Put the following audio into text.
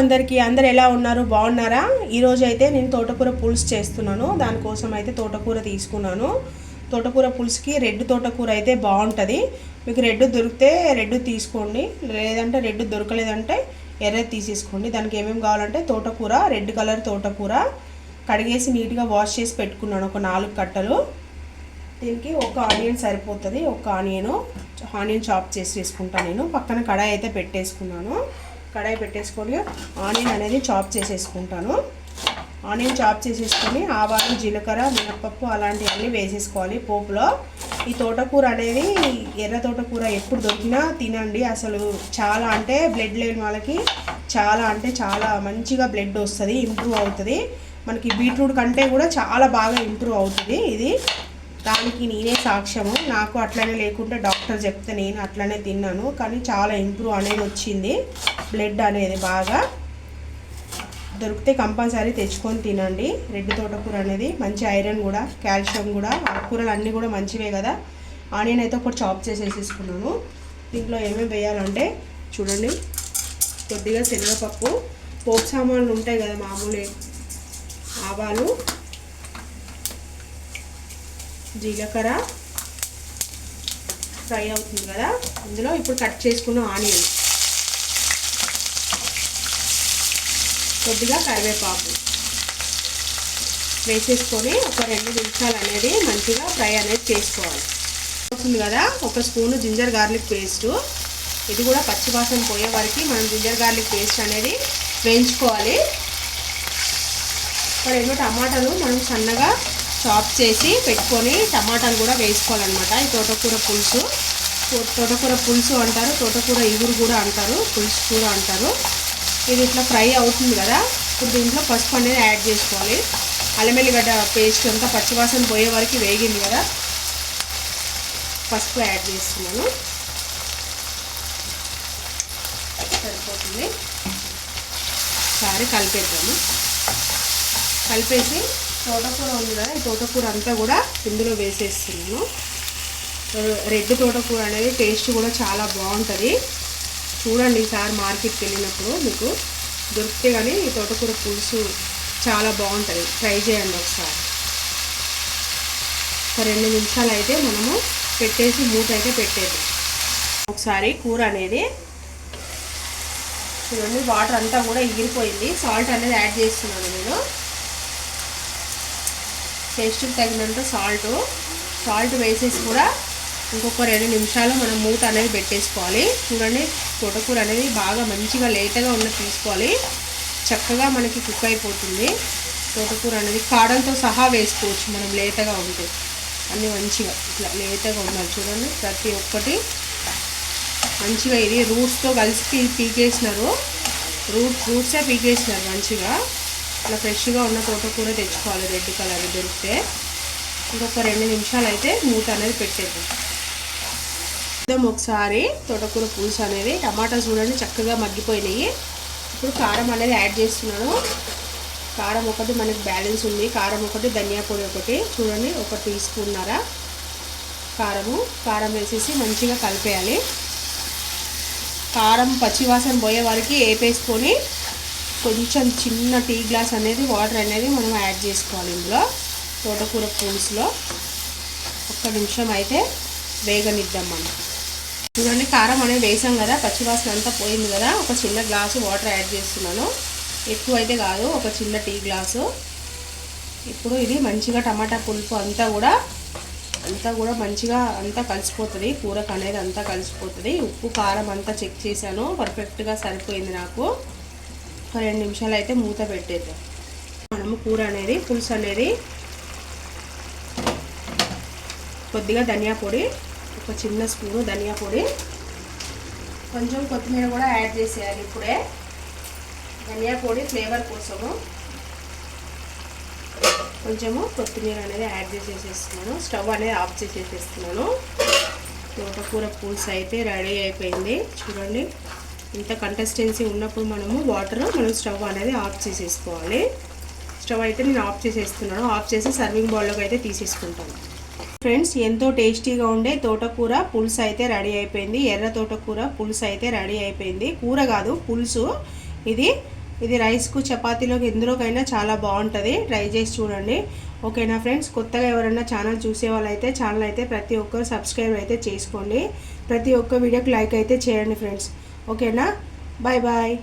అందరూ ఎలా ఉన్నారు? బాగున్నారా? ఈరోజు అయితే నేను తోటకూర పులుసు చేస్తున్నాను. దానికోసం అయితే తోటకూర తీసుకున్నాను. తోటకూర పులుసుకి రెడ్ తోటకూర అయితే బాగుంటుంది. మీకు రెడ్ దొరికితే రెడ్ తీసుకోండి, లేదంటే రెడ్ దొరకలేదంటే ఎర్రది తీసేసుకోండి. దానికి ఏమేమి కావాలంటే తోటకూర, రెడ్ కలర్ తోటకూర కడిగేసి నీట్గా వాష్ చేసి పెట్టుకున్నాను, ఒక 4 కట్టలు. దీనికి ఒక ఆనియన్ సరిపోతుంది. ఒక ఆనియన్ చాప్ చేసి వేసుకుంటాను నేను. పక్కన కడాయి అయితే పెట్టేసుకున్నాను. కడాయి పెట్టేసుకొని ఆనియన్ అనేది చాప్ చేసేసుకుంటాను. ఆనియన్ చాప్ చేసేసుకొని ఆవాలు, జీలకర్ర, మినపప్పు అలాంటివన్నీ వేసేసుకోవాలి పోపులో. ఈ తోటకూర అనేది ఎర్ర తోటకూర ఎప్పుడు దొరికినా తినండి. అసలు చాలా అంటే బ్లడ్ లేని వాళ్ళకి చాలా మంచిగా బ్లడ్ వస్తుంది, ఇంప్రూవ్ అవుతుంది. మనకి బీట్రూట్ కంటే కూడా చాలా బాగా ఇంప్రూవ్ అవుతుంది ఇది. దానికి నేనే సాక్ష్యము. నాకు అట్లనే లేకుంటే డాక్టర్ చెప్తే నేను అట్లనే తిన్నాను, కానీ చాలా ఇంప్రూవ్ అనేది వచ్చింది. బ్లడ్ అనేది బాగా దొరికితే కంపల్సరీ తెచ్చుకొని తినండి. రెడ్ తోటకూర అనేది మంచి ఐరన్ కూడా, కాల్షియం కూడా, ఆకుకూరలు అన్నీ కూడా మంచివే కదా. ఆనియన్ అయితే ఒకటి చాప్ చేసేసుకున్నాను. దీంట్లో ఏమేమి వేయాలంటే చూడండి, కొద్దిగా శనగపప్పు, పోపు సామాన్లు ఉంటాయి కదా మామూలు, ఆవాలు, జీలకర్ర ఫ్రై అవుతుంది కదా. ఇందులో ఇప్పుడు కట్ చేసుకున్న ఆనియన్, కొద్దిగా కరివేపాకు వేసేసుకొని ఒక 2 నిమిషాలు అనేది మంచిగా ఫ్రై అనేది చేసుకోవాలి. అవుతుంది కదా. ఒక స్పూను జింజర్ గార్లిక్ పేస్టు, ఇది కూడా పచ్చివాసన పోయే వరకు మనం జింజర్ గార్లిక్ పేస్ట్ అనేది వేయించుకోవాలి. ఇక్కడ ఎన్నో టమాటాలు మనం సన్నగా చాప్ చేసి పెట్టుకొని టమాటాలు కూడా వేసుకోవాలన్నమాట. ఈ తోటకూర పులుసు అంటారు, తోటకూర ఇగురు కూడా అంటారు, పులుసు కూడా అంటారు. ఇది ఇట్లా ఫ్రై అవుతుంది కదా. ఇప్పుడు దీంట్లో పసుపు అనేది యాడ్ చేసుకోవాలి. అల్లం వెల్లిగడ్డ పేస్ట్ అంతా పచ్చివాసన పోయే వరకు వేగింది కదా. పసుపు యాడ్ చేస్తున్నాను, సరిపోతుంది. ఒకసారి కలిపేద్దాము. కలిపేసి తోటకూర ఉంది కదా, ఈ తోటకూర అంతా కూడా ఇందులో వేసేస్తున్నాను. రెడ్ తోటకూర అనేది టేస్ట్ కూడా చాలా బాగుంటుంది. చూడండి, ఈసారి మార్కెట్కి వెళ్ళినప్పుడు మీకు దొరికితే కానీ ఈ తోటకూర పులుసు చాలా బాగుంటుంది, ట్రై చేయండి ఒకసారి. ఒక 2 నిమిషాలు అయితే మనము పెట్టేసి మూత అయితే పెట్టేది. ఒకసారి కూర అనేది చూడండి, వాటర్ అంతా కూడా ఎగిరిపోయింది. సాల్ట్ అనేది యాడ్ చేస్తున్నాను నేను, టేస్ట్కి తగినంత సాల్ట్ వేసేసి కూడా ఇంకొక 2 నిమిషాలు మనం మూత అనేది పెట్టేసుకోవాలి. చూడండి, తోటకూర అనేది బాగా మంచిగా లేతగా ఉన్నది తీసుకోవాలి, చక్కగా మనకి కుక్ అయిపోతుంది. తోటకూర అనేది కాడంతో సహా వేసుకోవచ్చు మనం, లేతగా ఉంటే అన్నీ మంచిగా ఇట్లా లేతగా ఉండాలి. చూడండి, ప్రతి ఒక్కటి మంచిగా ఇది రూట్స్తో కలిసి పీకేసినారు, రూట్సే పీకేసినారు మంచిగా. ఇట్లా ఫ్రెష్గా ఉన్న తోటకూర తెచ్చుకోవాలి, రెడ్ కలర్ దొరికితే. ఇంకొక 2 నిమిషాలు అయితే మూత అనేది పెట్టేద్దాం. ఒకసారి తోటకూర పులుసు అనేది, టమాటా చూడండి చక్కగా మగ్గిపోయినాయి. ఇప్పుడు కారం అనేది యాడ్ చేస్తున్నాను. కారం ఒకటి మనకి బ్యాలెన్స్ ఉంది, కారం ఒకటి, ధనియా పొడి ఒకటి, చూడండి 1 టీ స్పూన్నర కారం వేసేసి మంచిగా కలిపేయాలి. కారం పచ్చివాసన పోయే వరకు వేపేసుకొని కొంచెం చిన్న టీ గ్లాస్ అనేది వాటర్ అనేది మనం యాడ్ చేసుకోవాలి ఇందులో. తోటకూర పులుసులో 1 నిమిషం అయితే వేగనిద్దాం మనం. చూడండి, కారం అనేది వేసాం కదా, పచ్చివాసన అంతా పోయింది కదా. ఒక చిన్న గ్లాసు వాటర్ యాడ్ చేస్తున్నాను, ఎక్కువ అయితే కాదు, ఒక చిన్న టీ గ్లాసు. ఇప్పుడు ఇది మంచిగా టమాటా పులుపు అంతా కూడా మంచిగా అంతా కలిసిపోతుంది, కూరకు అనేది అంతా కలిసిపోతుంది. ఉప్పు కారం అంతా చెక్ చేశాను, పర్ఫెక్ట్గా సరిపోయింది నాకు. ఒక 2 నిమిషాలు అయితే మూత పెట్టేద్దాం. మనము కూర అనేది, పులుసు అనేది కొద్దిగా ధనియా పొడి, ఒక చిన్న స్పూను ధనియా పొడి, కొంచెం కొత్తిమీర కూడా యాడ్ చేసేయాలి ఇప్పుడే. ధనియా పొడి ఫ్లేవర్ కోసము కొంచెము కొత్తిమీర అనేది యాడ్ చేసేస్తున్నాను. స్టవ్ అనేది ఆఫ్ చేసేస్తున్నాను. తోటకూర పులుసు అయితే రెడీ అయిపోయింది. చూడండి, ఇంత కన్సిస్టెన్సీ ఉన్నప్పుడు మనం స్టవ్ అనేది ఆఫ్ చేసేసుకోవాలి. స్టవ్ అయితే నేను ఆఫ్ చేసేస్తున్నాను. ఆఫ్ చేసి సర్వింగ్ బౌల్లోకి అయితే తీసేసుకుంటాను. ఫ్రెండ్స్ ఎంతో టేస్టీగా ఉండే తోటకూర పులుసు అయితే రెడీ అయిపోయింది. ఎర్ర తోటకూర పులుసు అయితే రెడీ అయిపోయింది. కూర కాదు పులుసు. ఇది ఇది రైస్కు చపాతీలోకి ఎందులోకైనా చాలా బాగుంటుంది. ట్రై చేసి చూడండి. ఓకేనా ఫ్రెండ్స్, కొత్తగా ఎవరైనా ఛానల్ చూసే వాళ్ళైతే ఛానల్ అయితే ప్రతి ఒక్కరు సబ్స్క్రైబ్ అయితే చేసుకోండి. ప్రతి ఒక్క వీడియోకి లైక్ అయితే చేయండి ఫ్రెండ్స్. ఓకేనా, బాయ్ బాయ్.